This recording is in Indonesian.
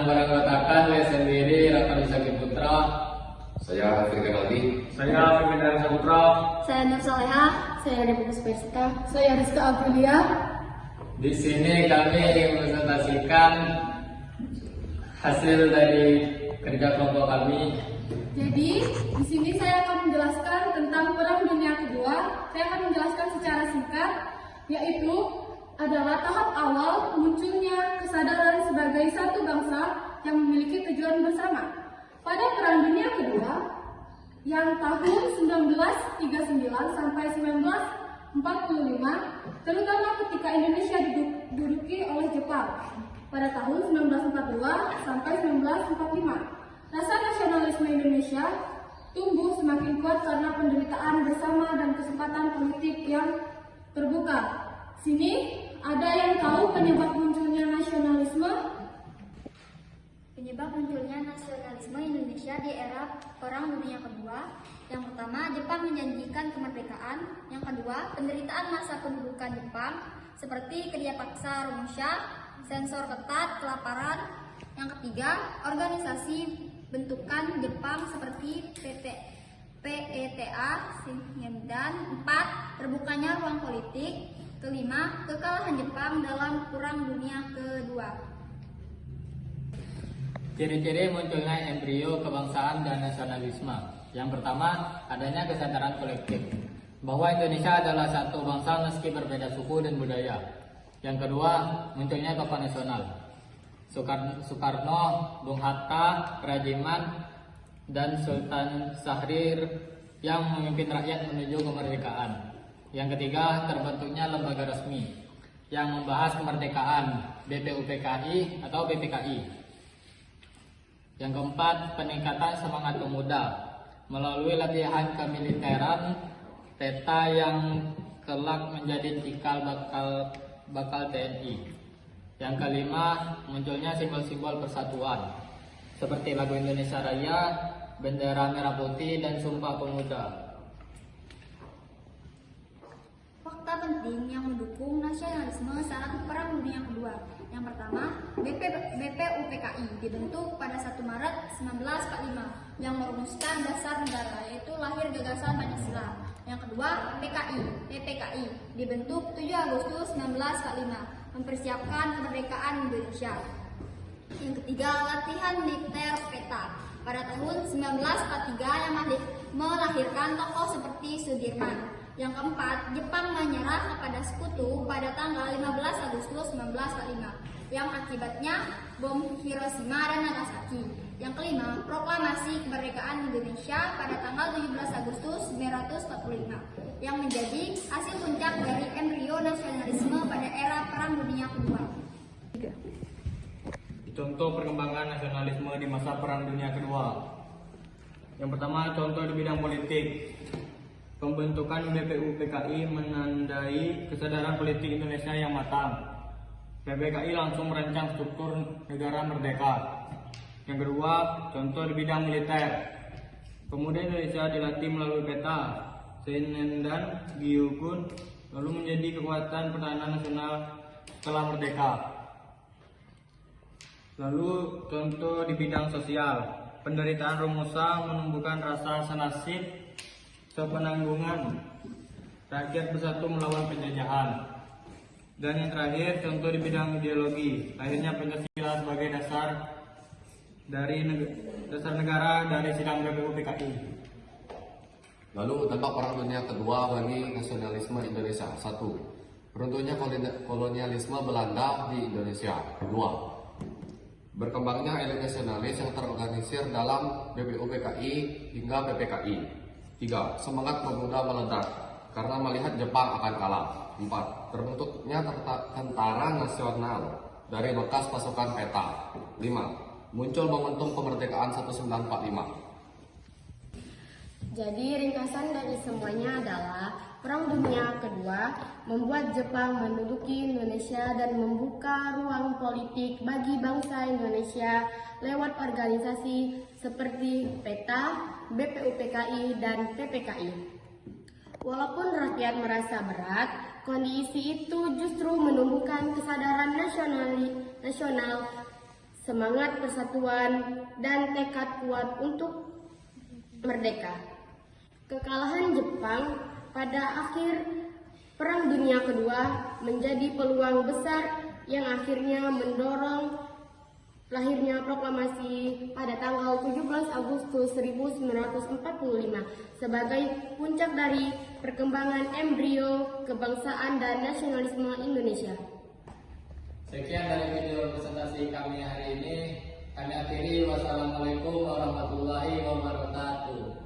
yang beranggotakan saya sendiri Raka Rizaki Putra. Saya Afrika Galdi. Saya Firman Saputra. Saya Nur Soleha. Saya Dewi Persita. Saya Rizka Aprilia. Di sini kami mempresentasikan hasil dari kerja kelompok kami. Jadi, di sini saya akan menjelaskan tentang Perang Dunia Kedua. Saya akan menjelaskan secara singkat, yaitu adalah tahap awal munculnya kesadaran sebagai satu bangsa yang memiliki tujuan bersama. Pada Perang Dunia Kedua, yang tahun 1939 sampai 1945, terutama ketika Indonesia diduduki oleh Jepang pada tahun 1942 sampai 1945. Rasa nasionalisme Indonesia tumbuh semakin kuat karena penderitaan bersama dan kesempatan politik yang terbuka. Sini ada yang tahu penyebab munculnya nasionalisme? Penyebab munculnya nasionalisme Indonesia di era Perang Dunia Kedua. Yang pertama, Jepang menjanjikan kemerdekaan. Yang kedua, penderitaan masa pendudukan Jepang seperti kerja paksa Romusha, sensor ketat, kelaparan. Yang ketiga, organisasi bentukan Jepang seperti PETA, dan empat, terbukanya ruang politik. Kelima, kekalahan Jepang dalam Perang Dunia Kedua. Ciri-ciri munculnya embrio kebangsaan dan nasionalisme. Yang pertama, adanya kesadaran kolektif bahwa Indonesia adalah satu bangsa meski berbeda suku dan budaya. Yang kedua, munculnya tokoh nasional. Soekarno, Bung Hatta, Rajiman, dan Sultan Syahrir yang memimpin rakyat menuju kemerdekaan. Yang ketiga, terbentuknya lembaga resmi yang membahas kemerdekaan, BPUPKI atau BPKI. Yang keempat, peningkatan semangat pemuda melalui latihan kemiliteran TETA yang kelak menjadi cikal bakal TNI. Yang kelima, munculnya simbol-simbol persatuan seperti lagu Indonesia Raya, bendera merah putih, dan Sumpah Pemuda. Fakta penting yang mendukung nasionalisme saat Perang Dunia Kedua. Yang pertama, BPUPKI dibentuk pada 1 Maret 1945 yang merumuskan dasar negara, yaitu lahir gagasan Pancasila. Yang kedua, PPKI dibentuk 7 Agustus 1945 mempersiapkan kemerdekaan Indonesia. Yang ketiga, latihan militer PETA pada tahun 1943 yang melahirkan tokoh seperti Sudirman. Yang keempat, Jepang menyerah kepada sekutu pada tanggal 15 Agustus 1945 yang akibatnya bom Hiroshima dan Nagasaki. Yang kelima, proklamasi kemerdekaan Indonesia pada tanggal 17 Agustus 1945 yang menjadi hasil puncak dari embrio nasionalisme pada era Perang Dunia Kedua. Contoh perkembangan nasionalisme di masa Perang Dunia Kedua. Yang pertama, contoh di bidang politik. Pembentukan BPUPKI menandai kesadaran politik Indonesia yang matang. PPKI langsung merancang struktur negara merdeka. Yang kedua, contoh di bidang militer. Pemuda Indonesia dilatih melalui peta, Seinen dan Gyokun, lalu menjadi kekuatan pertahanan nasional setelah merdeka. Lalu contoh di bidang sosial. Penderitaan Romusha menumbuhkan rasa senasib, sepenanggungan, rakyat bersatu melawan penjajahan. Dan yang terakhir, contoh di bidang ideologi, akhirnya Pancasila sebagai dasar negara dari sidang BPUPKI. Lalu dampak Perang Dunia Kedua bagi nasionalisme Indonesia. 1. Runtuhnya kolonialisme Belanda di Indonesia. 2. Berkembangnya elit nasionalis yang terorganisir dalam BPUPKI hingga PPKI. 3. Semangat pemuda meledak karena melihat Jepang akan kalah. 4. Terbentuknya tentara nasional dari bekas pasukan PETA. 5. Muncul momentum kemerdekaan 1945. Jadi ringkasan dari semuanya adalah Perang Dunia Kedua membuat Jepang menduduki Indonesia dan membuka ruang politik bagi bangsa Indonesia lewat organisasi seperti PETA, BPUPKI, dan PPKI. Walaupun rakyat merasa berat, kondisi itu justru menumbuhkan kesadaran nasional semangat persatuan, dan tekad kuat untuk merdeka. Kekalahan Jepang pada akhir Perang Dunia Kedua menjadi peluang besar yang akhirnya mendorong lahirnya proklamasi pada tanggal 17 Agustus 1945 sebagai puncak dari perkembangan embrio kebangsaan dan nasionalisme Indonesia. Sekian dari video presentasi kami hari ini. Kami akhiri. Wassalamualaikum warahmatullahi wabarakatuh.